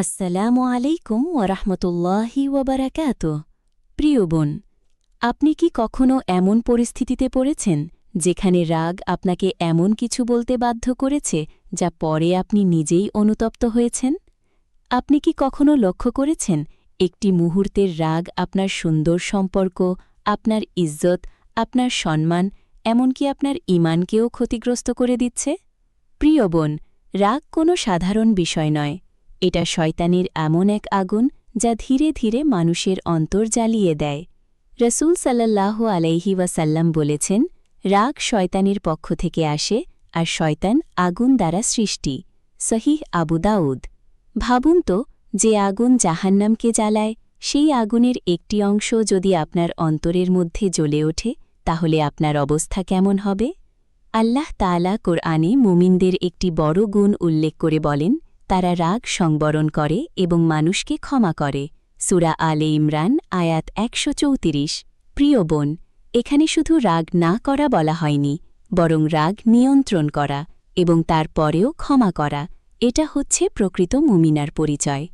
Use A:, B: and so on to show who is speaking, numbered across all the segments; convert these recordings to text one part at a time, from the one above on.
A: আসসালামু আলাইকুম ওরহমতুল্লাহি ওয়াবারাকাতুহ। প্রিয় বোন, আপনি কি কখনো এমন পরিস্থিতিতে পড়েছেন যেখানে রাগ আপনাকে এমন কিছু বলতে বাধ্য করেছে যা পরে আপনি নিজেই অনুতপ্ত হয়েছেন? আপনি কি কখনো লক্ষ্য করেছেন একটি মুহূর্তের রাগ আপনার সুন্দর সম্পর্ক, আপনার ইজ্জত, আপনার সম্মান, এমনকি আপনার ঈমানকেও ক্ষতিগ্রস্ত করে দিচ্ছে? প্রিয় বোন, রাগ কোনো সাধারণ বিষয় নয়। এটা শয়তানের এমন এক আগুন যা ধীরে ধীরে মানুষের অন্তর জ্বালিয়ে দেয়। রসুল সাল্লাল্লাহু আলাইহি ওয়াসাল্লাম বলেছেন, রাগ শয়তানের পক্ষ থেকে আসে আর শয়তান আগুন দ্বারা সৃষ্টি। সহিহ আবু দাউদ। ভাবুন তো, যে আগুন জাহান্নামকে জ্বালায়, সেই আগুনের একটি অংশ যদি আপনার অন্তরের মধ্যে জ্বলে ওঠে, তাহলে আপনার অবস্থা কেমন হবে? আল্লাহ তাআলা কোরআনে মুমিনদের একটি বড় গুণ উল্লেখ করে বলেন, তারা রাগ সংবরণ করে এবং মানুষকে ক্ষমা করে। সূরা আলে ইমরান আয়াত ১৩৪। প্রিয় বোন, এখানে শুধু রাগ না করা বলা হয়নি, বরং রাগ নিয়ন্ত্রণ করা এবং তারপরেও ক্ষমা করা। এটা হচ্ছে প্রকৃত মুমিনার পরিচয়।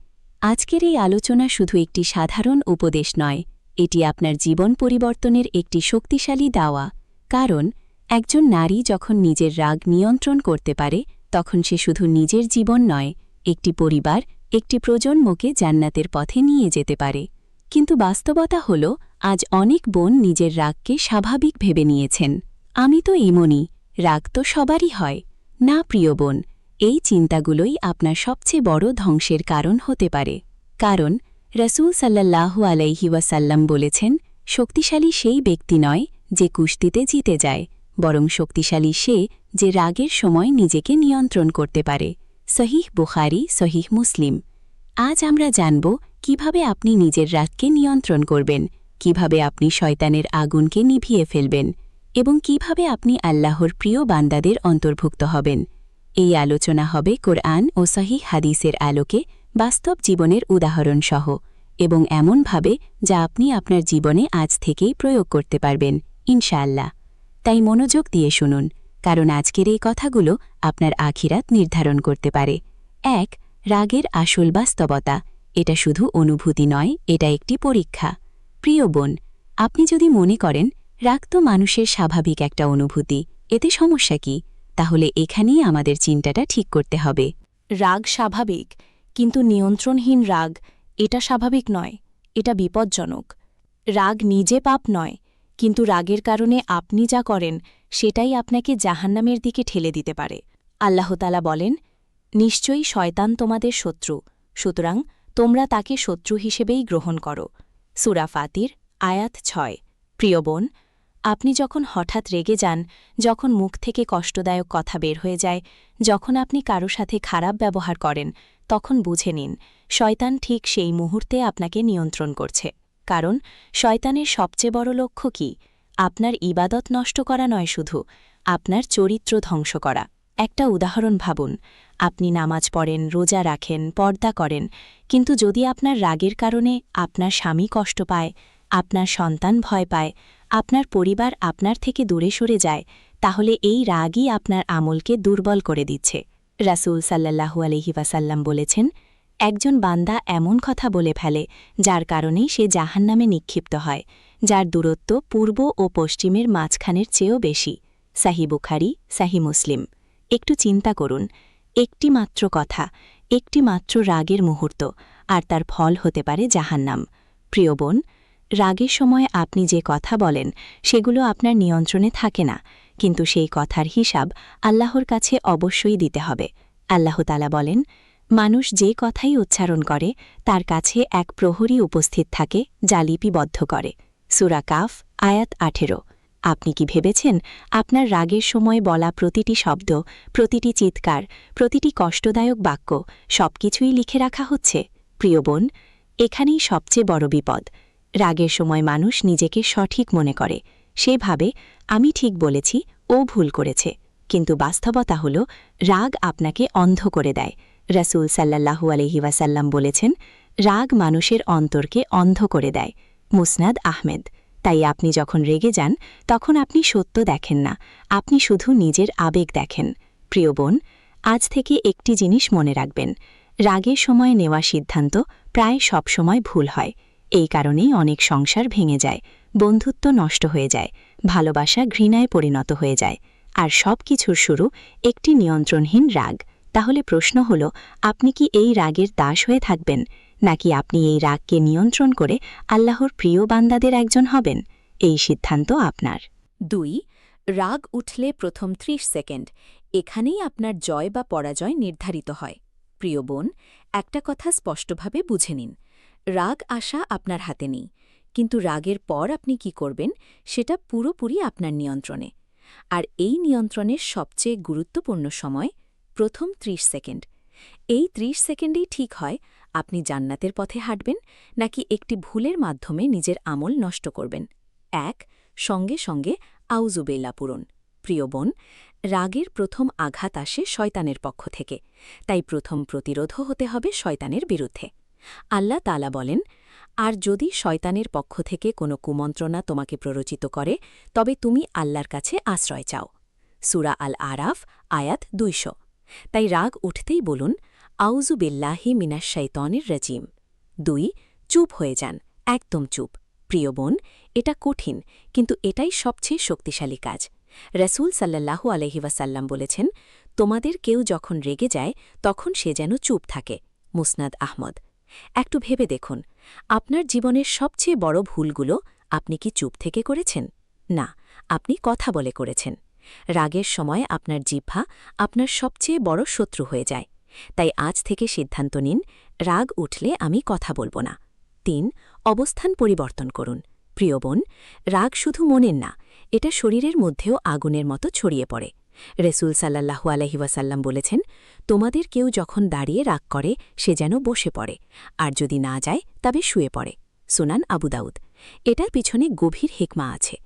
A: আজকের এই আলোচনা শুধু একটি সাধারণ উপদেশ নয়, এটি আপনার জীবন পরিবর্তনের একটি শক্তিশালী দাওয়া। কারণ একজন নারী যখন নিজের রাগ নিয়ন্ত্রণ করতে পারে, তখন সে শুধু নিজের জীবন নয়, একটি পরিবার, একটি প্রজন্মকে জান্নাতের পথে নিয়ে যেতে পারে। কিন্তু বাস্তবতা হল, আজ অনেক বোন নিজের রাগকে স্বাভাবিক ভেবে নিয়েছেন। আমি তো এমনই, রাগ তো সবারই হয়। না প্রিয় বোন, এই চিন্তাগুলোই আপনার সবচেয়ে বড় ধ্বংসের কারণ হতে পারে। কারণ রসুল সাল্লাল্লাহু আলাইহি ওয়াসাল্লাম বলেছেন, শক্তিশালী সেই ব্যক্তি নয় যে কুস্তিতে জিতে যায়, বরং শক্তিশালী সে যে রাগের সময় নিজেকে নিয়ন্ত্রণ করতে পারে। সহিহ বুখারী, সহিহ মুসলিম। আজ আমরা জানব কিভাবে আপনি নিজের রাগকে নিয়ন্ত্রণ করবেন, কিভাবে আপনি শয়তানের আগুনকে নিভিয়ে ফেলবেন এবং কিভাবে আপনি আল্লাহর প্রিয় বান্দাদের অন্তর্ভুক্ত হবেন। এই আলোচনা হবে কোরআন ও সহিহ হাদিসের আলোকে, বাস্তব জীবনের উদাহরণসহ, এবং এমনভাবে যা আপনি আপনার জীবনে আজ থেকেই প্রয়োগ করতে পারবেন, ইনশাআল্লাহ। তাই মনোযোগ দিয়ে শুনুন, কারণ আজকের এই কথাগুলো আপনার আখিরাত নির্ধারণ করতে পারে। ১. রাগের আসল বাস্তবতা। এটা শুধু অনুভূতি নয়, এটা একটি পরীক্ষা। প্রিয় বোন, আপনি যদি মনে করেন রাগ তো মানুষের স্বাভাবিক একটা অনুভূতি, এতে সমস্যা কি, তাহলে এখানেই আমাদের চিন্তাটা ঠিক করতে হবে।
B: রাগ স্বাভাবিক, কিন্তু নিয়ন্ত্রণহীন রাগ এটা স্বাভাবিক নয়, এটা বিপজ্জনক। রাগ নিজে পাপ নয়, কিন্তু রাগের কারণে আপনি যা করেন সেটাই আপনাকে জাহান্নামের দিকে ঠেলে দিতে পারে। আল্লাহ তাআলা বলেন, নিশ্চয়ই শয়তান তোমাদের শত্রু, সুতরাং তোমরা তাকে শত্রু হিসেবেই গ্রহণ করো। সূরা ফাতির আয়াত ৬। প্রিয় বোন, আপনি যখন হঠাৎ রেগে যান, যখন মুখ থেকে কষ্টদায়ক কথা বের হয়ে যায়, যখন আপনি কারো সাথে খারাপ ব্যবহার করেন, তখন বুঝে নিন শয়তান ঠিক সেই মুহূর্তে আপনাকে নিয়ন্ত্রণ করছে। কারণ শয়তানের সবচেয়ে বড় লক্ষ্য কি? আপনার ইবাদত নষ্ট করা নয়, শুধু আপনার চরিত্র ধ্বংস করা। একটা উদাহরণ ভাবুন, আপনি নামাজ পড়েন, রোজা রাখেন, পর্দা করেন, কিন্তু যদি আপনার রাগের কারণে আপনার স্বামী কষ্ট পায়, আপনার সন্তান ভয় পায়, আপনার পরিবার আপনার থেকে দূরে সরে যায়, তাহলে এই রাগই আপনার আমলকে দুর্বল করে দিচ্ছে। রাসূল সাল্লাল্লাহু আলাইহি ওয়াসাল্লাম বলেছেন, একজন বান্দা এমন কথা বলে ফেলে যার কারণে সে জাহান্নামে নিক্ষিপ্ত হয়, যার দূরত্ব পূর্ব ও পশ্চিমের মাঝখানের চেয়েও বেশি। সাহিহ বুখারী, সাহিহ মুসলিম। একটু চিন্তা করুন, একটি মাত্র কথা, একটি মাত্র রাগের মুহূর্ত, আর তার ফল হতে পারে জাহান্নাম। প্রিয় বোন, রাগের সময় আপনি যে কথা বলেন সেগুলো আপনার নিয়ন্ত্রণে থাকে না, কিন্তু সেই কথার হিসাব আল্লাহর কাছে অবশ্যই দিতে হবে। আল্লাহ তাআলা বলেন, মানুষ যে কথাই উচ্চারণ করে তার কাছে এক প্রহরী উপস্থিত থাকে যা লিপিবদ্ধ করে। সূরা কাফ আয়াত ১৮। আপনি কি ভেবেছেন আপনার রাগের সময় বলা প্রতিটি শব্দ, প্রতিটি চিৎকার, প্রতিটি কষ্টদায়ক বাক্য সবকিছুই লিখে রাখা হচ্ছে? প্রিয় বোন, এখানেই সবচেয়ে বড় বিপদ। রাগের সময় মানুষ নিজেকে সঠিক মনে করে, সে ভাবে আমি ঠিক বলেছি, ও ভুল করেছে। কিন্তু বাস্তবতা হল, রাগ আপনাকে অন্ধ করে দেয়। রাসূল সাল্লাল্লাহু আলাইহি ওয়াসাল্লাম বলেছেন, রাগ মানুষের অন্তরকে অন্ধ করে দেয়। মুসনাদ আহমেদ। তাই আপনি যখন রেগে যান, তখন আপনি সত্য দেখেন না, আপনি শুধু নিজের আবেগ দেখেন। প্রিয় বোন, আজ থেকে একটি জিনিস মনে রাখবেন, রাগের সময় নেওয়া সিদ্ধান্ত প্রায় সবসময় ভুল হয়। এই কারণেই অনেক সংসার ভেঙে যায়, বন্ধুত্ব নষ্ট হয়ে যায়, ভালোবাসা ঘৃণায় পরিণত হয়ে যায়, আর সব কিছুর শুরু একটি নিয়ন্ত্রণহীন রাগ। তাহলে প্রশ্ন হল, আপনি কি এই রাগের দাস হয়ে থাকবেন, নাকি আপনি এই রাগকে নিয়ন্ত্রণ করে আল্লাহর প্রিয় বান্দাদের একজন হবেন? এই সিদ্ধান্ত আপনার।
A: 2. রাগ উঠলে প্রথম 30 সেকেন্ড। এখানেই আপনার জয় বা পরাজয় নির্ধারিত হয়। প্রিয় বোন, একটা কথা স্পষ্টভাবে বুঝে নিন। রাগ আসা আপনার হাতে নেই, কিন্তু রাগের পর আপনি কি করবেন সেটা পুরোপুরি আপনার নিয়ন্ত্রণে। আর এই নিয়ন্ত্রণের সবচেয়ে গুরুত্বপূর্ণ সময় প্রথম 30 সেকেন্ড। এই 30 সেকেন্ডেই ঠিক হয় আপনি জান্নাতের পথে হাঁটবেন নাকি একটি ভুলের মাধ্যমে নিজের আমল নষ্ট করবেন। 1. সঙ্গে সঙ্গে আউযুবিল্লাহ পূরণ। প্রিয় বোন, রাগের প্রথম আঘাত আসে শয়তানের পক্ষ থেকে, তাই প্রথম প্রতিরোধও হতে হবে শয়তানের বিরুদ্ধে। আল্লাহ তাআলা বলেন, আর যদি শয়তানের পক্ষ থেকে কোনো কুমন্ত্রণা তোমাকে প্ররোচিত করে, তবে তুমি আল্লাহর কাছে আশ্রয় চাও। সূরা আল আরাফ, আয়াত 200। তাই রাগ উঠতেই বলুন, আউযু বিল্লাহি মিনাশ শাইতানির রাজিম। 2. চুপ হয়ে যান, একদম চুপ। প্রিয় বোন, এটা কঠিন, কিন্তু এটাই সবচেয়ে শক্তিশালী কাজ। রাসূল সাল্লাল্লাহু আলাইহি ওয়াসাল্লাম বলেছেন, তোমাদের কেউ যখন রেগে যায় তখন সে যেন চুপ থাকে। মুসনাদ আহমদ। একটু ভেবে দেখুন, আপনার জীবনের সবচেয়ে বড় ভুলগুলো আপনি কি চুপ থেকে করেছেন? না, আপনি কথা বলে করেছেন। রাগের সময় আপনার জিহ্বা আপনার সবচেয়ে বড় শত্রু হয়ে যায়। তাই আজ থেকে সিদ্ধান্ত নিন, রাগ উঠলে আমি কথা বলবো না। 3. অবস্থান পরিবর্তন করুন। প্রিয় বোন, রাগ শুধু মনের না, এটা শরীরের মধ্যেও আগুনের মতো ছড়িয়ে পড়ে। রাসূল সাল্লাল্লাহু আলাইহি ওয়াসাল্লাম বলেছেন, তোমাদের কেউ যখন দাঁড়িয়ে রাগ করে সে যেন বসে পড়ে, আর যদি না যায় তবে শুয়ে পড়ে। সুনান আবু দাউদ। এটার পিছনে গভীর হিকমা আছে।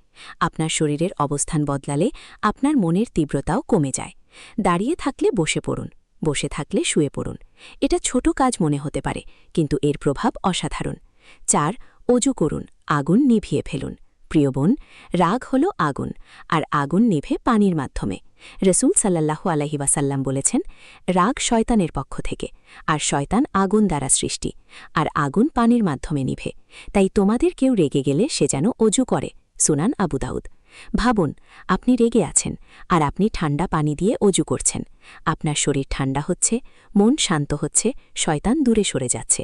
A: আপনার শরীরের অবস্থান বদলালে আপনার মনের তীব্রতাও কমে যায়। দাঁড়িয়ে থাকলে বসে পড়ুন, বসে থাকলে শুয়ে পড়ুন। এটা ছোট কাজ মনে হতে পারে, কিন্তু এর প্রভাব অসাধারণ। 4. অজু করুন, আগুন নিভিয়ে ফেলুন। প্রিয় বোন, রাগ হল আগুন, আর আগুন নিভে পানির মাধ্যমে। রাসূল সাল্লাল্লাহু আলাইহি ওয়াসাল্লাম বলেছেন, রাগ শয়তানের পক্ষ থেকে, আর শয়তান আগুন দ্বারা সৃষ্টি, আর আগুন পানির মাধ্যমে নিভে। তাই তোমাদের কেউ রেগে গেলে সে যেন অজু করে। সুনান আবু দাউদ। ভাবুন, আপনি রেগে আছেন, আর আপনি ঠান্ডা পানি দিয়ে অজু করছেন। আপনার শরীর ঠান্ডা হচ্ছে, মন শান্ত হচ্ছে, শয়তান দূরে সরে যাচ্ছে।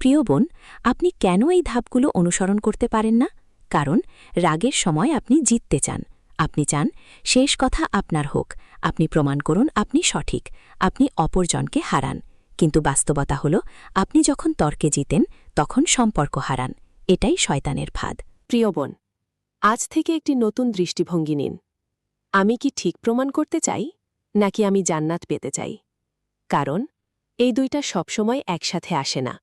A: প্রিয় বোন, আপনি কেন এই ধাপগুলো অনুসরণ করতে পারেন না? কারণ রাগের সময় আপনি জিততে চান। আপনি চান শেষ কথা আপনার হোক, আপনি প্রমাণ করুন আপনি সঠিক, আপনি অপরজনকে হারান। কিন্তু বাস্তবতা হল, আপনি যখন তর্কে জিতেন তখন সম্পর্ক হারান। এটাই শয়তানের ফাঁদ।
B: প্রিয় বোন, আজ থেকে একটি নতুন দৃষ্টিভঙ্গি নিন। আমি কি ঠিক প্রমাণ করতে চাই, নাকি আমি জান্নাত পেতে চাই? কারণ এই দুইটা সবসময় একসাথে আসে না।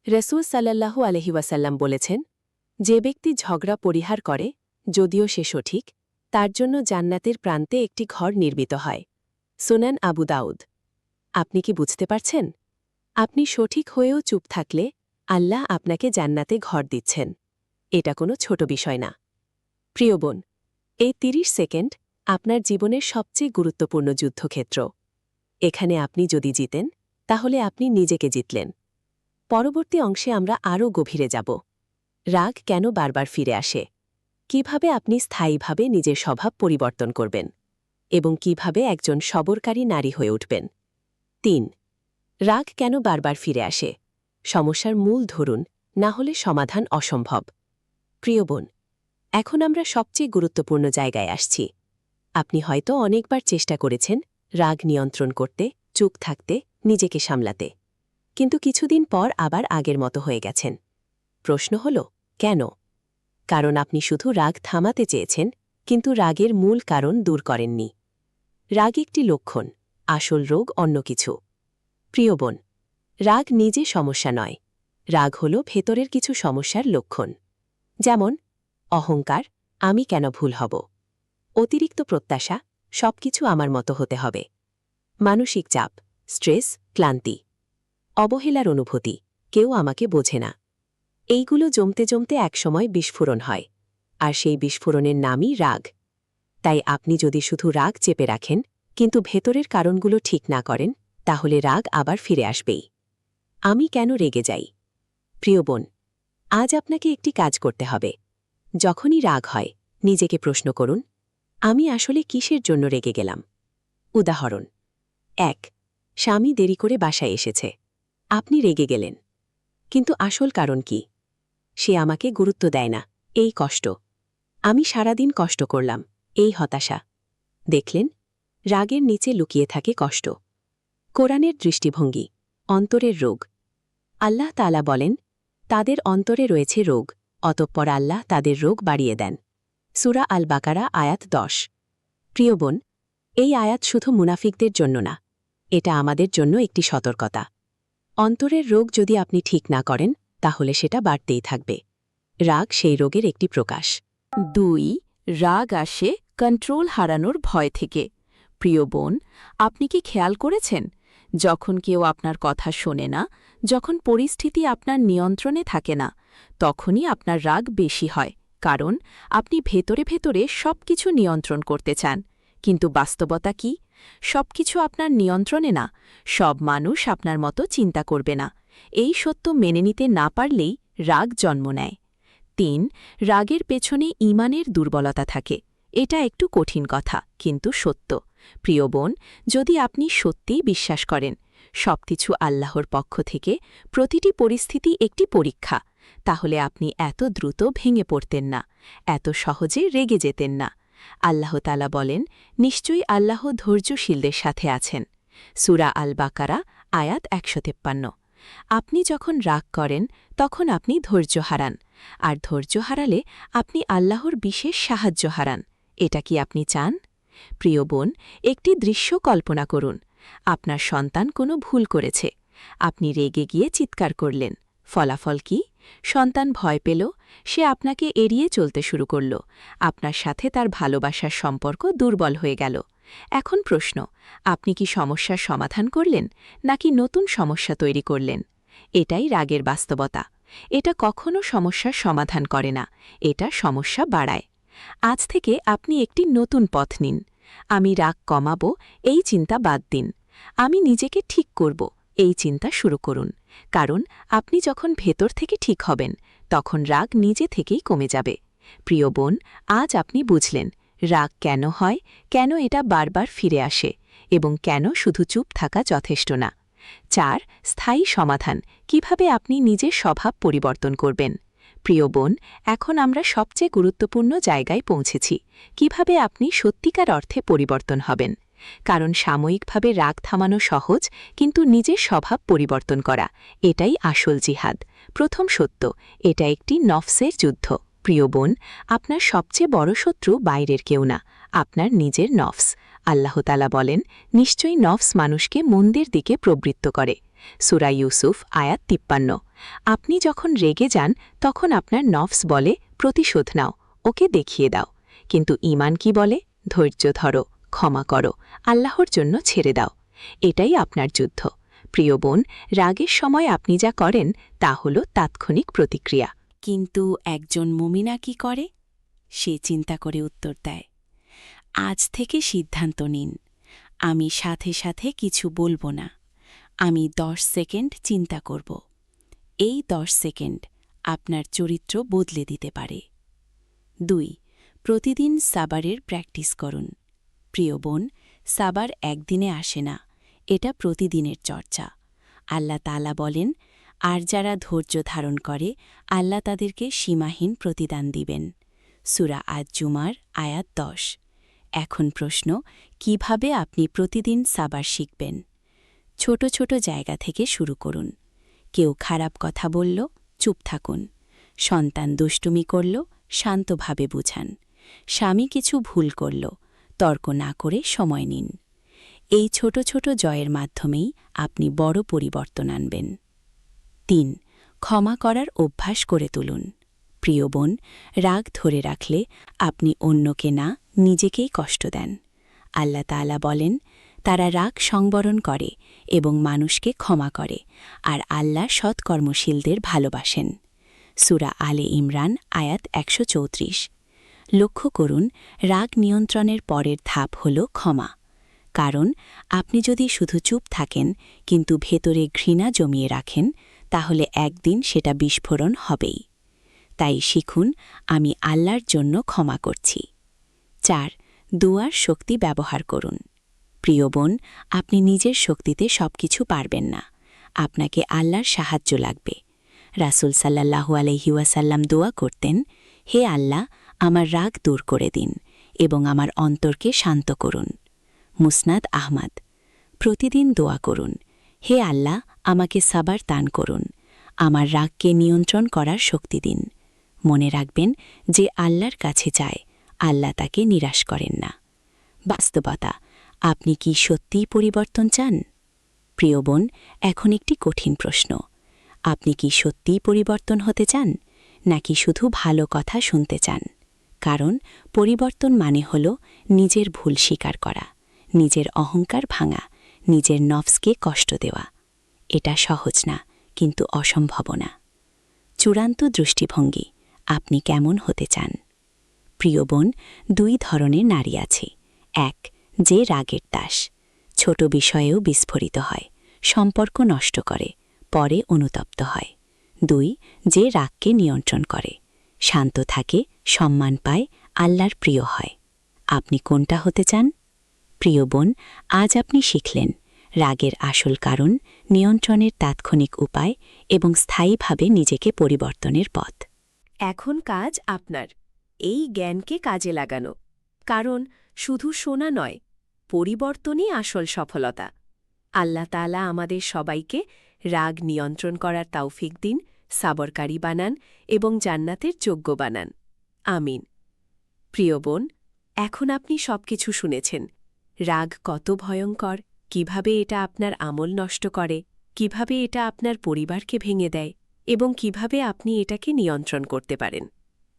B: রাসূল সাল্লাল্লাহু আলাইহি ওয়াসাল্লাম বলেছেন, যে ব্যক্তি ঝগড়া পরিহার করে, যদিও সে সঠিক, তার জন্য জান্নাতের প্রান্তে একটি ঘর নির্মিত হয়। সুনান আবু দাউদ। আপনি কি বুঝতে পারছেন? আপনি সঠিক হয়েও চুপ থাকলে আল্লাহ আপনাকে জান্নাতে ঘর দিচ্ছেন। এটা কোনো ছোট বিষয় না। প্রিয় বোন, এই 30 সেকেন্ড আপনার জীবনের সবচেয়ে গুরুত্বপূর্ণ যুদ্ধক্ষেত্র। এখানে আপনি যদি জিতেন, তাহলে আপনি নিজেকে জিতলেন। পরবর্তী অংশে আমরা আরও গভীরে যাব। রাগ কেন বারবার ফিরে আসে, কিভাবে আপনি স্থায়ীভাবে নিজের স্বভাব পরিবর্তন করবেন, এবং কিভাবে একজন সবরকারী নারী হয়ে উঠবেন। 3. রাগ কেন বারবার ফিরে আসে, সমস্যার মূল ধরুন, না হলে সমাধান অসম্ভব। প্রিয় বোন, এখন আমরা সবচেয়ে গুরুত্বপূর্ণ জায়গায় আসছি। আপনি হয়তো অনেকবার চেষ্টা করেছেন রাগ নিয়ন্ত্রণ করতে, চুপ থাকতে, নিজেকে সামলাতে, কিন্তু কিছুদিন পর আবার আগের মতো হয়ে গেছেন। প্রশ্ন হল, কেন? কারণ আপনি শুধু রাগ থামাতে চেয়েছেন, কিন্তু রাগের মূল কারণ দূর করেননি। রাগ একটি লক্ষণ, আসল রোগ অন্য কিছু। প্রিয় বোন, রাগ নিজে সমস্যা নয়, রাগ হল ভেতরের কিছু সমস্যার লক্ষণ। যেমন অহংকার, আমি কেন ভুল হব; অতিরিক্ত প্রত্যাশা, সবকিছু আমার মতো হতে হবে; মানসিক চাপ, স্ট্রেস, ক্লান্তি; অবহেলার অনুভূতি, কেউ আমাকে বোঝে না। এইগুলো জমতে জমতে একসময় বিস্ফোরণ হয়, আর সেই বিস্ফোরণের নামই রাগ। তাই আপনি যদি শুধু রাগ চেপে রাখেন, কিন্তু ভেতরের কারণগুলো ঠিক না করেন, তাহলে রাগ আবার ফিরে আসবেই।
C: আমি কেন রেগে যাই? প্রিয় বোন, আজ আপনাকে একটি কাজ করতে হবে। যখনই রাগ হয় নিজেকে প্রশ্ন করুন, আমি আসলে কিসের জন্য রেগে গেলাম? উদাহরণ ১। স্বামী দেরি করে বাসায় এসেছে। আপনি রেগে গেলেন। কিন্তু আসল কারণ কি? সে আমাকে গুরুত্ব দেয় না, এই কষ্ট। আমি সারাদিন কষ্ট করলাম, এই হতাশা। দেখলেন, রাগের নিচে লুকিয়ে থাকে কষ্ট। কোরআনের দৃষ্টিভঙ্গি, অন্তরের রোগ। আল্লাহ তাআলা বলেন, তাদের অন্তরে রয়েছে রোগ, অতঃপর আল্লাহ তাদের রোগ বাড়িয়ে দেন। সূরা আল বাকারা আয়াত ১০। প্রিয় বোন, এই আয়াত শুধু মুনাফিকদের জন্য না, এটা আমাদের জন্য একটি সতর্কতা। অন্তরের রোগ যদি আপনি ঠিক না করেন তাহলে সেটা বাড়তেই থাকবে। রাগ সেই রোগের একটি প্রকাশ।
A: ২. রাগ আসে কন্ট্রোল হারানোর ভয় থেকে। প্রিয় বোন, আপনি কি খেয়াল করেছেন, যখন কেউ আপনার কথা শোনে না, যখন পরিস্থিতি আপনার নিয়ন্ত্রণে থাকে না, তখনই আপনার রাগ বেশি হয়, কারণ আপনি ভেতরে ভেতরে সবকিছু নিয়ন্ত্রণ করতে চান। কিন্তু বাস্তবতা কি? সবকিছু আপনার নিয়ন্ত্রণে না, সব মানুষ আপনার মতো চিন্তা করবে না। এই সত্য মেনে নিতে না পারলেই রাগ জন্ম নেয়। ৩. রাগের পেছনে ঈমানের দুর্বলতা থাকে। এটা একটু কঠিন কথা, কিন্তু সত্য। প্রিয় বোন, যদি আপনি সত্যিই বিশ্বাস করেন সবকিছু আল্লাহর পক্ষ থেকে, প্রতিটি পরিস্থিতি একটি পরীক্ষা, তাহলে আপনি এত দ্রুত ভেঙে পড়তেন না, এত সহজে রেগে যেতেন না। আল্লাহ তাআলা বলেন, নিশ্চয়ই আল্লাহ ধৈর্যশীলদের সাথে আছেন। সূরা আল বাকারা আয়াত ১৫৩। আপনি যখন রাগ করেন তখন আপনি ধৈর্য হারান, আর ধৈর্য হারালে আপনি আল্লাহর বিশেষ সাহায্য হারান। এটা কি আপনি চান? প্রিয় বোন, একটি দৃশ্য কল্পনা করুন। আপনার সন্তান কোনো ভুল করেছে। আপনি রেগে গিয়ে চিৎকার করলেন। ফলাফল কি? সন্তান ভয় পেল, সে আপনাকে এড়িয়ে চলতে শুরু করল। আপনার সাথে তার ভালোবাসার সম্পর্ক দুর্বল হয়ে গেল। এখন প্রশ্ন, আপনি কি সমস্যার সমাধান করলেন, নাকি নতুন সমস্যা তৈরি করলেন? এটাই রাগের বাস্তবতা। এটা কখনো সমস্যার সমাধান করে না, এটা সমস্যা বাড়ায়। আজ থেকে আপনি একটি নতুন পথ নিন। আমি রাগ কমাবো, এই চিন্তা বাদ দিন। আমি নিজেকে ঠিক করব, এই চিন্তা শুরু করুন। কারণ আপনি যখন ভেতর থেকে ঠিক হবেন, তখন রাগ নিজে থেকেই কমে যাবে। প্রিয় বোন, আজ আপনি বুঝলেন রাগ কেন হয়, কেন এটা বারবার ফিরে আসে, এবং কেন শুধু চুপ থাকা যথেষ্ট না। ৪. স্থায়ী সমাধান, কিভাবে আপনি নিজের স্বভাব পরিবর্তন করবেন। প্রিয় বোন, এখন আমরা সবচেয়ে গুরুত্বপূর্ণ জায়গায় পৌঁছেছি, কিভাবে আপনি সত্যিকার অর্থে পরিবর্তন হবেন। কারণ সাময়িকভাবে রাগ থামানো সহজ, কিন্তু নিজের স্বভাব পরিবর্তন করা, এটাই আসল জিহাদ। প্রথম সত্য, এটা একটি নফসের যুদ্ধ। প্রিয় বোন, আপনার সবচেয়ে বড় শত্রু বাইরের কেউ না, আপনার নিজের নফস। আল্লাহ তাআলা বলেন, নিশ্চয়ই নফস মানুষকে মন্দের দিকে প্রবৃত্ত করে। সূরা ইউসুফ আয়াত ৫৩। আপনি যখন রেগে যান তখন আপনার নফস বলে, প্রতিশোধ নাও, ওকে দেখিয়ে দাও। কিন্তু ঈমান কি বলে? ধৈর্য ধরো, ক্ষমা করো, আল্লাহর জন্য ছেড়ে দাও। এটাই আপনার যুদ্ধ। প্রিয় বোন, রাগের সময় আপনি যা করেন তা হল তাৎক্ষণিক প্রতিক্রিয়া। কিন্তু একজন মুমিনা কি করে? সে চিন্তা করে উত্তর দেয়, আজ থেকে সিদ্ধান্ত নিন, আমি সাথে সাথে কিছু বলবো না। আমি ১০ সেকেন্ড চিন্তা করব। এই ১০ সেকেন্ড আপনার চরিত্র বদলে দিতে পারে। ২. প্রতিদিন সাবারের প্র্যাকটিস করুন। প্রিয় বোন, সাবার একদিনে আসে না, এটা প্রতিদিনের চর্চা। আল্লাহ তাআলা বলেন, আর যারা ধৈর্য ধারণ করে আল্লাহ তাদেরকে সীমাহীন প্রতিদান দিবেন। সূরা আজ-জুমার আয়াত ১০। এখন প্রশ্ন, কিভাবে আপনি প্রতিদিন সাবার শিখবেন? ছোট ছোট জায়গা থেকে শুরু করুন। কেউ খারাপ কথা বলল, চুপ থাকুন। সন্তান দুষ্টুমি করল, শান্তভাবে বুঝান। স্বামী কিছু ভুল করল, তর্ক না করে সময় নিন। এই ছোট ছোট জয়ের মাধ্যমেই আপনি বড় পরিবর্তন আনবেন। ৩. ক্ষমা করার অভ্যাস করে তুলুন। প্রিয় বোন, রাগ ধরে রাখলে আপনি অন্যকে না, নিজেকেই কষ্ট দেন। আল্লাহ তাআলা বলেন, তারা রাগ সংবরণ করে এবং মানুষকে ক্ষমা করে, আর আল্লাহ সৎকর্মশীলদের ভালোবাসেন। সূরা আলে ইমরান আয়াত ১৩৪। লক্ষ্য করুন, রাগ নিয়ন্ত্রণের পরের ধাপ হল ক্ষমা। কারণ আপনি যদি শুধু চুপ থাকেন কিন্তু ভেতরে ঘৃণা জমিয়ে রাখেন তাহলে একদিন সেটা বিস্ফোরণ হবেই। তাই শিখুন, আমি আল্লাহর জন্য ক্ষমা করছি। 4. দোয়ার শক্তি ব্যবহার করুন। প্রিয় বোন, আপনি নিজের শক্তিতে সবকিছু পারবেন না। আপনাকে আল্লাহর সাহায্য লাগবে। রাসূল সাল্লাল্লাহু আলাইহি ওয়াসাল্লাম দোয়া করতেন, হে আল্লাহ, আমার রাগ দূর করে দিন এবং আমার অন্তরকে শান্ত করুন। মুসনাদ আহমদ। প্রতিদিন দোয়া করুন, হে আল্লাহ, আমাকে সাবার দান করুন, আমার রাগকে নিয়ন্ত্রণ করার শক্তি দিন। মনে রাখবেন, যে আল্লাহর কাছে যায় আল্লাহ তাকে নিরাশ করেন না। বাস্তবতা, আপনি কি সত্যিই পরিবর্তন চান? প্রিয় বোন, এখন একটি কঠিন প্রশ্ন। আপনি কি সত্যিই পরিবর্তন হতে চান, নাকি শুধু ভালো কথা শুনতে চান? কারণ পরিবর্তন মানে হল নিজের ভুল স্বীকার করা, নিজের অহংকার ভাঙা, নিজের নফসকে কষ্ট দেওয়া। এটা সহজ না, কিন্তু অসম্ভব না। চূড়ান্ত দৃষ্টিভঙ্গি, আপনি কেমন হতে চান? প্রিয় বোন, 2 ধরনের নারী আছে। 1. যে রাগের দাস, ছোট বিষয়েও বিস্ফোরিত হয়, সম্পর্ক নষ্ট করে, পরে অনুতপ্ত হয়। 2. যে রাগকে নিয়ন্ত্রণ করে, শান্ত থাকে, সম্মান পায়, আল্লাহর প্রিয় হয়। আপনি কোনটা হতে চান? প্রিয় বোন, আজ আপনি শিখলেন রাগের আসল কারণ, নিয়ন্ত্রণের তাৎক্ষণিক উপায় এবং স্থায়ীভাবে নিজেকে পরিবর্তনের পথ।
B: এখন কাজ আপনার এই জ্ঞানকে কাজে লাগানো। কারণ শুধু শোনা নয়, পরিবর্তনই আসল সফলতা। আল্লাহ তাআলা আমাদের সবাইকে রাগ নিয়ন্ত্রণ করার তৌফিক দিন, সাবরকারী বানান এবং জান্নাতের যোগ্য বানান। আমিন। প্রিয় বোন, এখন আপনি সবকিছু শুনেছেন। রাগ কত ভয়ঙ্কর, কিভাবে এটা আপনার আমল নষ্ট করে, কিভাবে এটা আপনার পরিবারকে ভেঙে দেয় এবং কিভাবে আপনি এটাকে নিয়ন্ত্রণ করতে পারেন।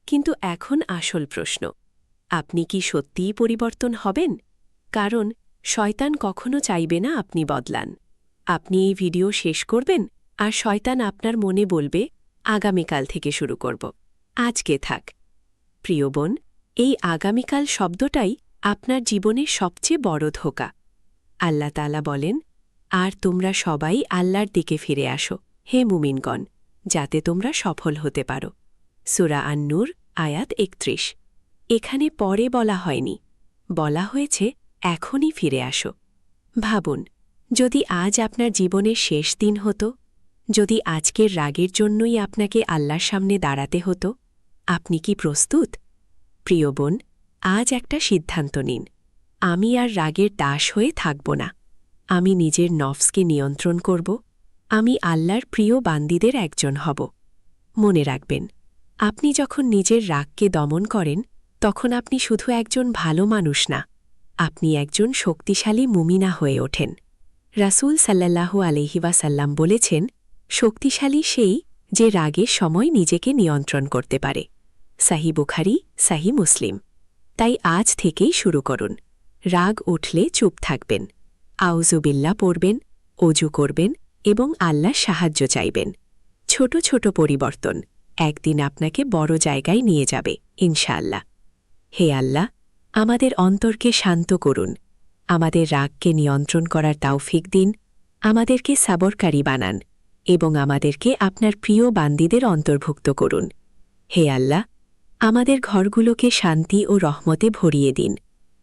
B: কিন্তু এখন আসল প্রশ্ন, আপনি কি সত্যিই পরিবর্তন হবেন? কারণ শয়তান কখনো চাইবে না আপনি বদলান। আপনি এই ভিডিও শেষ করবেন আর শয়তান আপনার মনে বলবে, আগামীকাল থেকে শুরু করব, আজকে থাক। প্রিয় বোন, এই আগামীকাল শব্দটাই আপনার জীবনের সবচেয়ে বড় ধোঁকা। আল্লাহ তাআলা বলেন, আর তোমরা সবাই আল্লাহর দিকে ফিরে আসো, হে মুমিনগণ, যাতে তোমরা সফল হতে পারো। সূরা আন-নূর আয়াত 31। এখানে পরে বলা হয়নি, বলা হয়েছে এখনই ফিরে আসো। ভাবুন, যদি আজ আপনার জীবনের শেষ দিন হতো, যদি আজকের রাগের জন্যই আপনাকে আল্লাহর সামনে দাঁড়াতে হতো, আপনি কি প্রস্তুত? প্রিয় বোন, আজ একটা সিদ্ধান্ত নিন, আমি আর রাগের দাস হয়ে থাকব না। আমি নিজের নফসকে নিয়ন্ত্রণ করব, আমি আল্লাহর প্রিয় বান্দীদের একজন হব। মনে রাখবেন, আপনি যখন নিজের রাগকে দমন করেন, তখন আপনি শুধু একজন ভালো মানুষ না, আপনি একজন শক্তিশালী মুমিনা হয়ে ওঠেন। রাসূল সাল্লাল্লাহু আলাইহি ওয়াসাল্লাম বলেছেন, শক্তিশালী সেই যে রাগের সময় নিজেকে নিয়ন্ত্রণ করতে পারে। সহিহ বুখারী, সহিহ মুসলিম। তাই আজ থেকেই শুরু করুন। রাগ উঠলে চুপ থাকবেন, আউযুবিল্লাহ পড়বেন, ওযু করবেন এবং আল্লাহর সাহায্য চাইবেন। ছোট ছোট পরিবর্তন একদিন আপনাকে বড় জায়গায় নিয়ে যাবে, ইনশাআল্লাহ। হে আল্লাহ, আমাদের অন্তরকে শান্ত করুন, আমাদের রাগকে নিয়ন্ত্রণ করার তৌফিক দিন, আমাদেরকে সাবরকারী বানান এবং আমাদেরকে আপনার প্রিয় বান্দীদের অন্তর্ভুক্ত করুন। হে আল্লাহ, আমাদের ঘরগুলোকে শান্তি ও রহমতে ভরিয়ে দিন,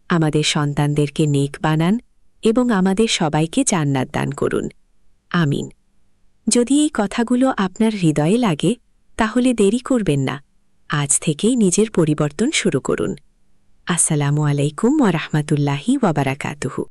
B: আমাদের সন্তানদেরকে নেক বানান এবং আমাদের সবাইকে জান্নাত দান করুন। আমিন। যদি এই কথাগুলো আপনার হৃদয়ে লাগে, তাহলে দেরি করবেন না, আজ থেকেই নিজের পরিবর্তন শুরু করুন। আসসালামু আলাইকুম ওয়া রাহমাতুল্লাহি ওয়া বারাকাতুহু।